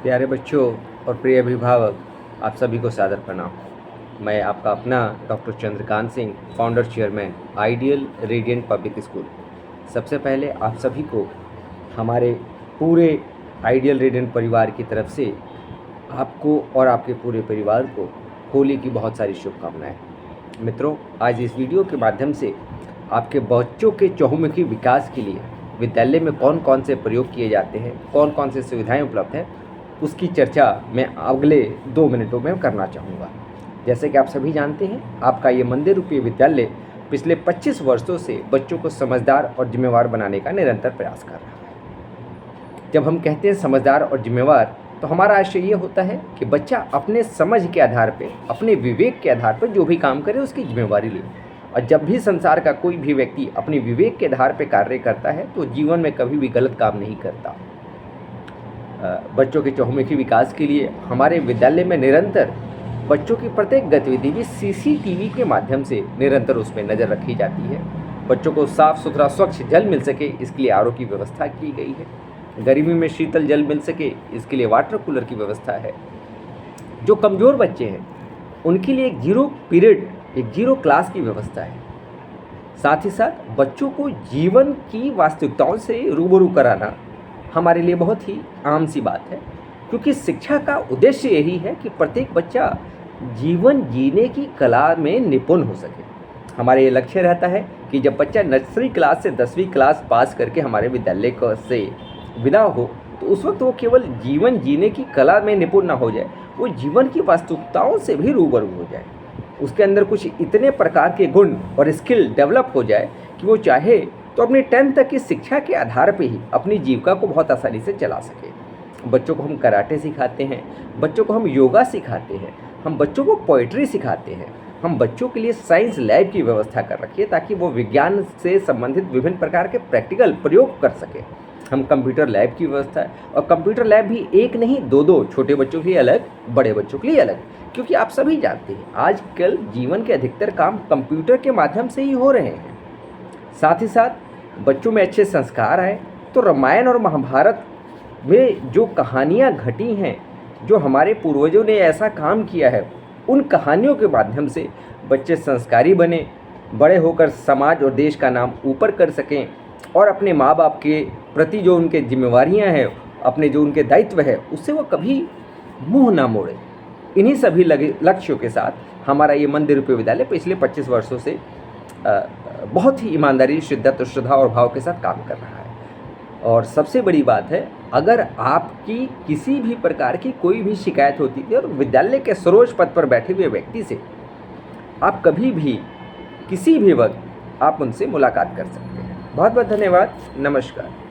प्यारे बच्चों और प्रिय अभिभावक, आप सभी को सादर प्रणाम। मैं आपका अपना doctor Chandrakant Singh, founder chairman ideal radiant public school. सबसे पहले आप सभी को हमारे पूरे आइडियल रेडिएंट परिवार की तरफ से आपको और आपके पूरे परिवार को होली की बहुत सारी शुभकामनाएं। मित्रों, आज इस वीडियो के माध्यम से आपके बच्चों के चहुमुखी विकास के लिए विद्यालय में कौन कौन से प्रयोग किए जाते हैं, कौन कौन से सुविधाएं उपलब्ध हैं, उसकी चर्चा मैं अगले 2 मिनटों में करना चाहूँगा। जैसे कि आप सभी जानते हैं, आपका ये मंदिर रूपी विद्यालय पिछले 25 वर्षों से बच्चों को समझदार और जिम्मेवार बनाने का निरंतर प्रयास कर रहा है। जब हम कहते हैं समझदार और जिम्मेवार, तो हमारा आशय ये होता है कि बच्चा अपने समझ के आधार पर, अपने विवेक के आधार पर जो भी काम करे उसकी जिम्मेवारी ले। और जब भी संसार का कोई भी व्यक्ति अपने विवेक के आधार पर कार्य करता है तो जीवन में कभी भी गलत काम नहीं करता। बच्चों के चहुमुखी विकास के लिए हमारे विद्यालय में निरंतर बच्चों की प्रत्येक गतिविधि भी सीसीटीवी के माध्यम से निरंतर उस पर नज़र रखी जाती है। बच्चों को साफ़ सुथरा स्वच्छ जल मिल सके, इसके लिए आरओ की व्यवस्था की गई है। गर्मी में शीतल जल मिल सके, इसके लिए वाटर कूलर की व्यवस्था है। जो कमज़ोर बच्चे हैं उनके लिए एक 0 पीरियड, एक 0 क्लास की व्यवस्था है। साथ ही साथ बच्चों को जीवन की वास्तविकताओं से रूबरू कराना हमारे लिए बहुत ही आम सी बात है, क्योंकि शिक्षा का उद्देश्य यही है कि प्रत्येक बच्चा जीवन जीने की कला में निपुण हो सके। हमारा ये लक्ष्य रहता है कि जब बच्चा नर्सरी क्लास से 10वीं क्लास पास करके हमारे विद्यालय से विदा हो, तो उस वक्त वो केवल जीवन जीने की कला में निपुण ना हो जाए, वो जीवन की वास्तविकताओं से भी रूबरू हो जाए। उसके अंदर कुछ इतने प्रकार के गुण और स्किल डेवलप हो जाए कि वो चाहे तो अपने 10th तक की शिक्षा के आधार पे ही अपनी जीविका को बहुत आसानी से चला सके। बच्चों को हम कराटे सिखाते हैं, बच्चों को हम योगा सिखाते हैं, हम बच्चों को पोइट्री सिखाते हैं, हम बच्चों के लिए साइंस लैब की व्यवस्था कर रखी है ताकि वो विज्ञान से संबंधित विभिन्न प्रकार के प्रैक्टिकल प्रयोग कर सके। हम कंप्यूटर लैब की व्यवस्था है, और कंप्यूटर लैब भी एक नहीं 2-2, छोटे बच्चों के लिए अलग, बड़े बच्चों के लिए अलग, क्योंकि आप सभी जानते हैं आजकल जीवन के अधिकतर काम कंप्यूटर के माध्यम से ही हो रहे हैं। साथ ही साथ बच्चों में अच्छे संस्कार आए तो रामायण और महाभारत में जो कहानियाँ घटी हैं, जो हमारे पूर्वजों ने ऐसा काम किया है, उन कहानियों के माध्यम से बच्चे संस्कारी बने, बड़े होकर समाज और देश का नाम ऊपर कर सकें, और अपने माँ बाप के प्रति जो उनके जिम्मेवारियाँ हैं, अपने जो उनके दायित्व है, उससे वो कभी मुँह ना मोड़े। इन्हीं सभी लक्ष्यों के साथ हमारा ये मंदिर रूपी विद्यालय पिछले 25 वर्षों से बहुत ही ईमानदारी, शिद्दत और श्रद्धा और भाव के साथ काम कर रहा है। और सबसे बड़ी बात है, अगर आपकी किसी भी प्रकार की कोई भी शिकायत होती थी और विद्यालय के सरोज पद पर बैठे हुए व्यक्ति से आप कभी भी किसी भी वक्त आप उनसे मुलाकात कर सकते हैं। बहुत बहुत धन्यवाद। नमस्कार।